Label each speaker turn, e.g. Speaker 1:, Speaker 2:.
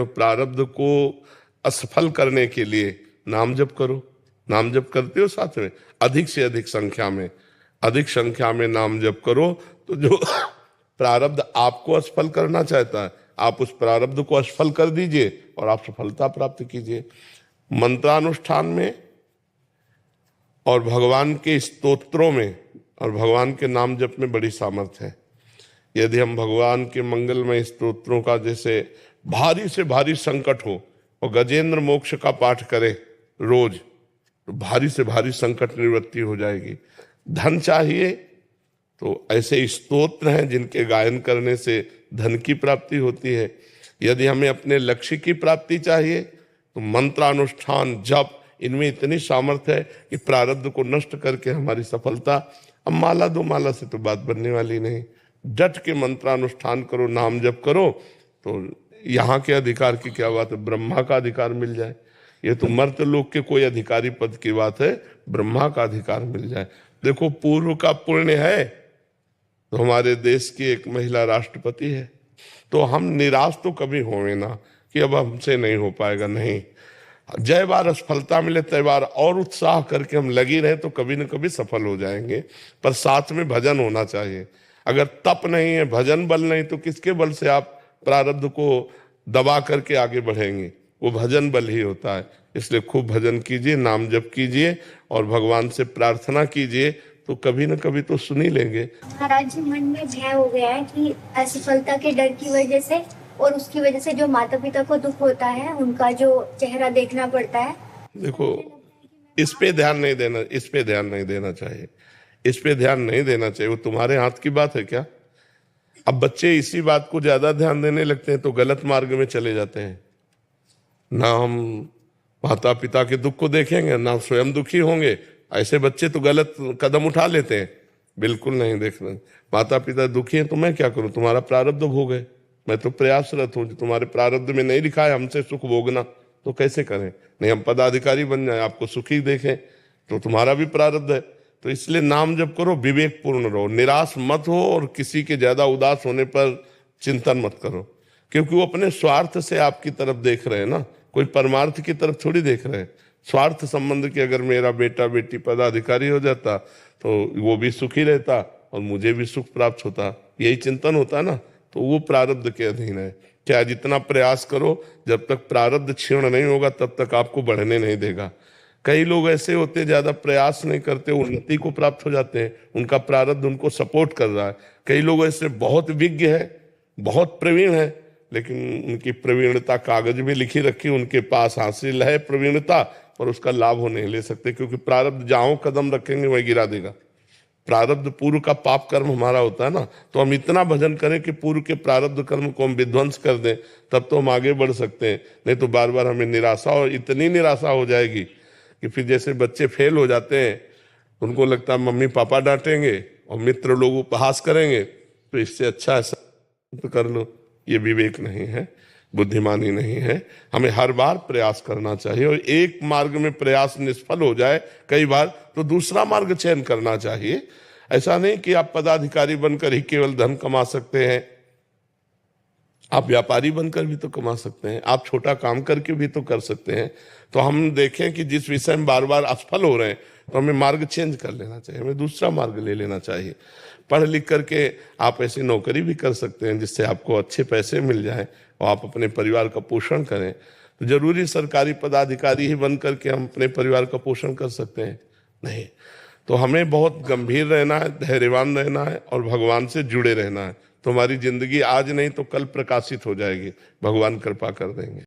Speaker 1: प्रारब्ध को असफल करने के लिए नाम जप करो। नाम जप करते हो साथ में अधिक से अधिक संख्या में नाम जप करो, तो जो प्रारब्ध आपको असफल करना चाहता है आप उस प्रारब्ध को असफल कर दीजिए और आप सफलता प्राप्त कीजिए। मंत्रानुष्ठान में और भगवान के स्तोत्रों में और भगवान के नाम जप में बड़ी सामर्थ्य है। यदि हम भगवान के मंगलमय स्तोत्रों का, जैसे भारी से भारी संकट हो और गजेंद्र मोक्ष का पाठ करें रोज, तो भारी से भारी संकट निवृत्ति हो जाएगी। धन चाहिए तो ऐसे स्तोत्र हैं जिनके गायन करने से धन की प्राप्ति होती है। यदि हमें अपने लक्ष्य की प्राप्ति चाहिए तो मंत्रानुष्ठान जप, इनमें इतनी सामर्थ्य है कि प्रारब्ध को नष्ट करके हमारी सफलता। अब माला दो माला से तो बात बनने वाली नहीं, डट के मंत्रानुष्ठान करो, नाम जप करो, तो यहाँ के अधिकार की क्या बात है, ब्रह्मा का अधिकार मिल जाए। ये तो मर्त्य लोक के कोई अधिकारी पद की बात है, ब्रह्मा का अधिकार मिल जाए। देखो पूर्व का पुण्य है तो हमारे देश की एक महिला राष्ट्रपति है, तो हम निराश तो कभी होंगे ना कि अब हमसे नहीं हो पाएगा, नहीं। जय बार असफलता मिले तय बार और उत्साह करके हम लगी रहे तो कभी न कभी सफल हो जाएंगे। पर साथ में भजन होना चाहिए। अगर तप नहीं है, भजन बल नहीं, तो किसके बल से आप प्रारब्ध को दबा करके आगे बढ़ेंगे? वो भजन बल ही होता है। इसलिए खूब भजन कीजिए, नाम जप कीजिए और भगवान से प्रार्थना कीजिए, तो कभी न कभी तो सुन ही लेंगे।
Speaker 2: महाराज जी, मन में भय हो गया है कि असफलता के डर की वजह से और उसकी वजह से जो माता पिता को दुख होता है, उनका जो चेहरा देखना पड़ता है।
Speaker 1: देखो, इस पे ध्यान नहीं देना, इस पे ध्यान नहीं देना चाहिए, इस पे ध्यान नहीं देना चाहिए। वो तुम्हारे हाथ की बात है क्या? अब बच्चे इसी बात को ज्यादा ध्यान देने लगते हैं तो गलत मार्ग में चले जाते हैं। ना हम माता पिता के दुख को देखेंगे, ना स्वयं दुखी होंगे। ऐसे बच्चे तो गलत कदम उठा लेते हैं। बिल्कुल नहीं देखना। माता पिता दुखी हैं तो मैं क्या करूं? तुम्हारा प्रारब्ध भोग है। मैं तो प्रयासरत हूं, तुम्हारे प्रारब्ध में नहीं लिखा है हमसे सुख भोगना, तो कैसे करें? नहीं, हम पदाधिकारी बन जाए, आपको सुखी देखें, तो तुम्हारा भी प्रारब्ध है। तो इसलिए नाम जप करो, विवेक पूर्ण रहो, निराश मत हो और किसी के ज्यादा उदास होने पर चिंतन मत करो, क्योंकि वो अपने स्वार्थ से आपकी तरफ देख रहे हैं ना, कोई परमार्थ की तरफ थोड़ी देख रहे हैं। स्वार्थ संबंध की अगर मेरा बेटा बेटी पदाधिकारी हो जाता तो वो भी सुखी रहता और मुझे भी सुख प्राप्त होता, यही चिंतन होता ना। तो वो प्रारब्ध के अधीन है। चाहे जितना प्रयास करो, जब तक प्रारब्ध क्षीण नहीं होगा तब तक आपको बढ़ने नहीं देगा। कई लोग ऐसे होते हैं ज्यादा प्रयास नहीं करते, उन्नति को प्राप्त हो जाते हैं, उनका प्रारब्ध उनको सपोर्ट कर रहा है। कई लोग ऐसे बहुत विज्ञ है, बहुत प्रवीण है, लेकिन उनकी प्रवीणता कागज में लिखी रखी, उनके पास हासिल है प्रवीणता, पर उसका लाभ वो नहीं ले सकते, क्योंकि प्रारब्ध जहां कदम रखेंगे वहीं गिरा देगा। प्रारब्ध पूर्व का पाप कर्म हमारा होता है ना, तो हम इतना भजन करें कि पूर्व के प्रारब्ध कर्म को हम विध्वंस कर दें, तब तो हम आगे बढ़ सकते हैं। नहीं तो बार बार हमें निराशा, और इतनी निराशा हो जाएगी कि फिर जैसे बच्चे फेल हो जाते हैं, उनको लगता है मम्मी पापा डांटेंगे और मित्र लोग उपहास करेंगे, तो इससे अच्छा ऐसा तो कर लो। ये विवेक नहीं है, बुद्धिमानी नहीं है। हमें हर बार प्रयास करना चाहिए, और एक मार्ग में प्रयास निष्फल हो जाए कई बार तो दूसरा मार्ग चयन करना चाहिए। ऐसा नहीं कि आप पदाधिकारी बनकर ही केवल धन कमा सकते हैं, आप व्यापारी बनकर भी तो कमा सकते हैं, आप छोटा काम करके भी तो कर सकते हैं। तो हम देखें कि जिस विषय में बार बार असफल हो रहे हैं तो हमें मार्ग चेंज कर लेना चाहिए, हमें दूसरा मार्ग ले लेना चाहिए। पढ़ लिख करके आप ऐसी नौकरी भी कर सकते हैं जिससे आपको अच्छे पैसे मिल जाएं और आप अपने परिवार का पोषण करें। तो जरूरी सरकारी पदाधिकारी ही बन करके हम अपने परिवार का पोषण कर सकते हैं? नहीं। तो हमें बहुत गंभीर रहना है, धैर्यवान रहना है और भगवान से जुड़े रहना है। तो हमारी जिंदगी आज नहीं तो कल प्रकाशित हो जाएगी, भगवान कृपा कर देंगे।